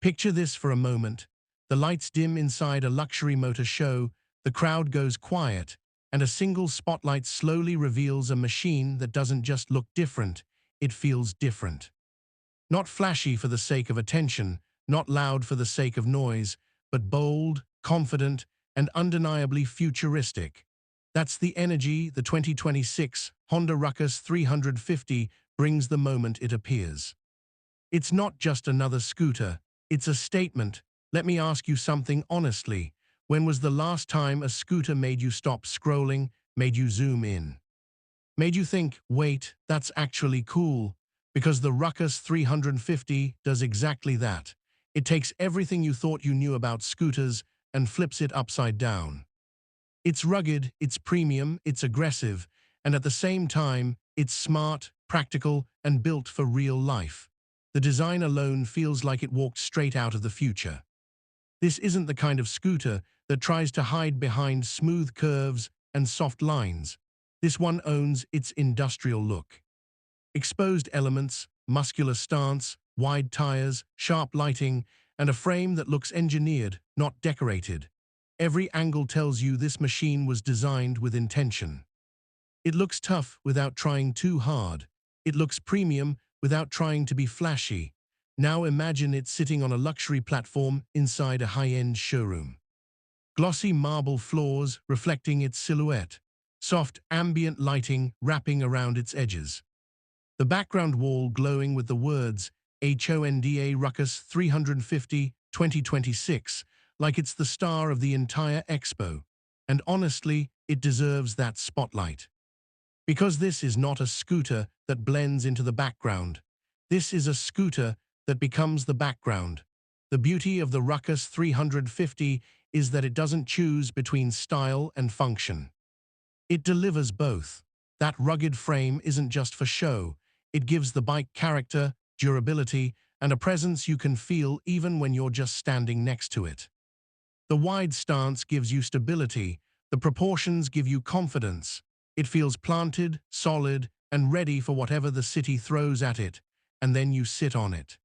Picture this for a moment. The lights dim inside a luxury motor show, the crowd goes quiet, and a single spotlight slowly reveals a machine that doesn't just look different, it feels different. Not flashy for the sake of attention, not loud for the sake of noise, but bold, confident, and undeniably futuristic. That's the energy the 2026 Honda Ruckus 350 brings the moment it appears. It's not just another scooter, it's a statement. Let me ask you something honestly. When was the last time a scooter made you stop scrolling, made you zoom in? Made you think, wait, that's actually cool? Because the Ruckus 350 does exactly that. It takes everything you thought you knew about scooters and flips it upside down. It's rugged, it's premium, it's aggressive, and at the same time, it's smart, practical, and built for real life. The design alone feels like it walked straight out of the future. This isn't the kind of scooter that tries to hide behind smooth curves and soft lines. This one owns its industrial look. Exposed elements, muscular stance, wide tires, sharp lighting, and a frame that looks engineered, not decorated. Every angle tells you this machine was designed with intention. It looks tough without trying too hard. It looks premium without trying to be flashy. Now imagine it sitting on a luxury platform inside a high-end showroom. Glossy marble floors reflecting its silhouette. Soft ambient lighting wrapping around its edges. The background wall glowing with the words HONDA Ruckus 350 2026, like it's the star of the entire expo. And honestly, it deserves that spotlight. Because this is not a scooter that blends into the background. This is a scooter that becomes the background. The beauty of the Ruckus 350 is that it doesn't choose between style and function. It delivers both. That rugged frame isn't just for show. It gives the bike character, durability, and a presence you can feel even when you're just standing next to it. The wide stance gives you stability. The proportions give you confidence. It feels planted, solid, and ready for whatever the city throws at it, and then you sit on it.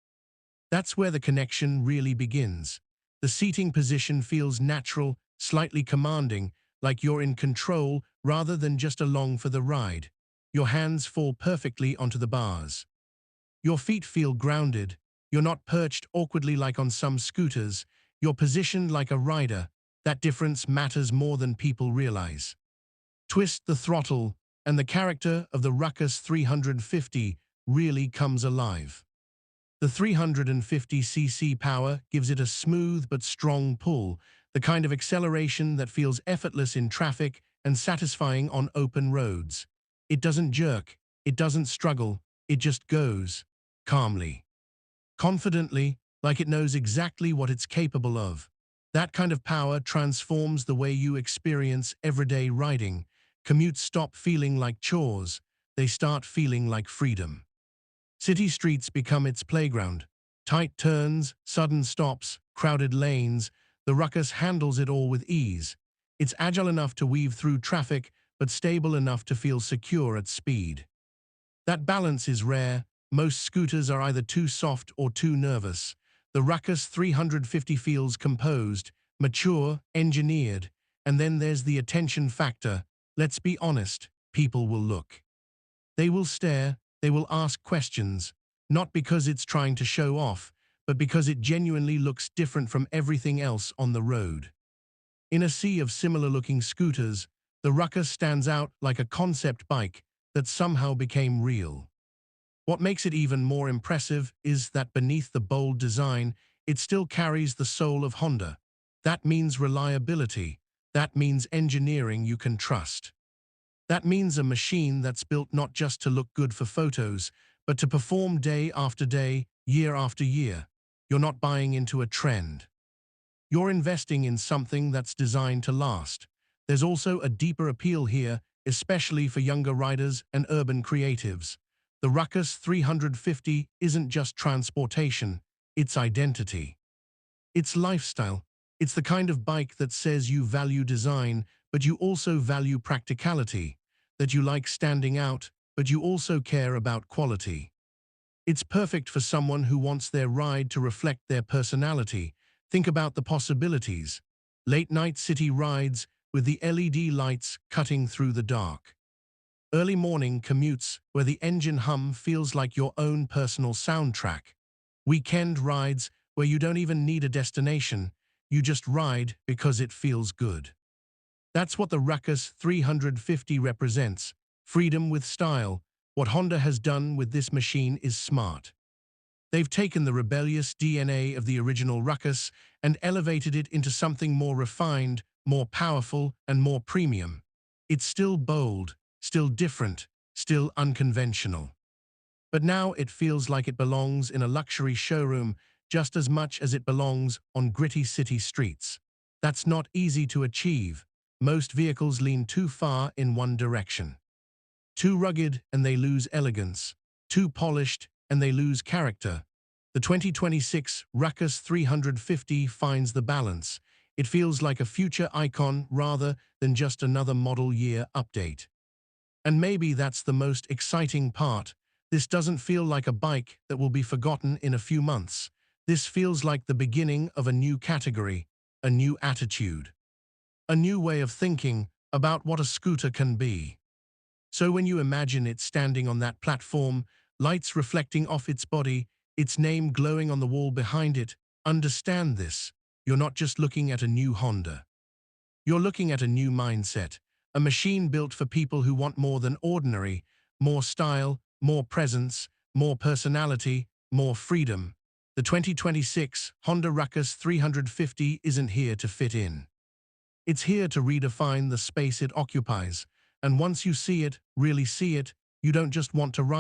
That's where the connection really begins. The seating position feels natural, slightly commanding, like you're in control rather than just along for the ride. Your hands fall perfectly onto the bars. Your feet feel grounded. You're not perched awkwardly like on some scooters. You're positioned like a rider. That difference matters more than people realize. Twist the throttle, and the character of the Ruckus 350 really comes alive. The 350cc power gives it a smooth but strong pull, the kind of acceleration that feels effortless in traffic and satisfying on open roads. It doesn't jerk, it doesn't struggle, it just goes, calmly, confidently, like it knows exactly what it's capable of. That kind of power transforms the way you experience everyday riding. Commutes stop feeling like chores, they start feeling like freedom. City streets become its playground. Tight turns, sudden stops, crowded lanes, the Ruckus handles it all with ease. It's agile enough to weave through traffic, but stable enough to feel secure at speed. That balance is rare. Most scooters are either too soft or too nervous. The Ruckus 350 feels composed, mature, engineered, and then there's the attention factor. Let's be honest, people will look. They will stare, they will ask questions, not because it's trying to show off, but because it genuinely looks different from everything else on the road. In a sea of similar-looking scooters, the Ruckus stands out like a concept bike that somehow became real. What makes it even more impressive is that beneath the bold design, it still carries the soul of Honda. That means reliability. That means engineering you can trust. That means a machine that's built not just to look good for photos, but to perform day after day, year after year. You're not buying into a trend. You're investing in something that's designed to last. There's also a deeper appeal here, especially for younger riders and urban creatives. The Ruckus 350 isn't just transportation, it's identity. It's lifestyle. It's the kind of bike that says you value design, but you also value practicality, that you like standing out, but you also care about quality. It's perfect for someone who wants their ride to reflect their personality. Think about the possibilities. Late-night city rides with the LED lights cutting through the dark. Early morning commutes where the engine hum feels like your own personal soundtrack. Weekend rides where you don't even need a destination, you just ride because it feels good. That's what the Ruckus 350 represents, freedom with style. What Honda has done with this machine is smart. They've taken the rebellious DNA of the original Ruckus and elevated it into something more refined, more powerful, and more premium. It's still bold, still different, still unconventional. But now it feels like it belongs in a luxury showroom just as much as it belongs on gritty city streets. That's not easy to achieve. Most vehicles lean too far in one direction. Too rugged and they lose elegance. Too polished and they lose character. The 2026 Ruckus 350 finds the balance. It feels like a future icon rather than just another model year update. And maybe that's the most exciting part. This doesn't feel like a bike that will be forgotten in a few months. This feels like the beginning of a new category, a new attitude, a new way of thinking about what a scooter can be. So when you imagine it standing on that platform, lights reflecting off its body, its name glowing on the wall behind it, understand this. You're not just looking at a new Honda. You're looking at a new mindset, a machine built for people who want more than ordinary, more style, more presence, more personality, more freedom. The 2026 Honda Ruckus 350 isn't here to fit in. It's here to redefine the space it occupies, and once you see it, really see it, you don't just want to ride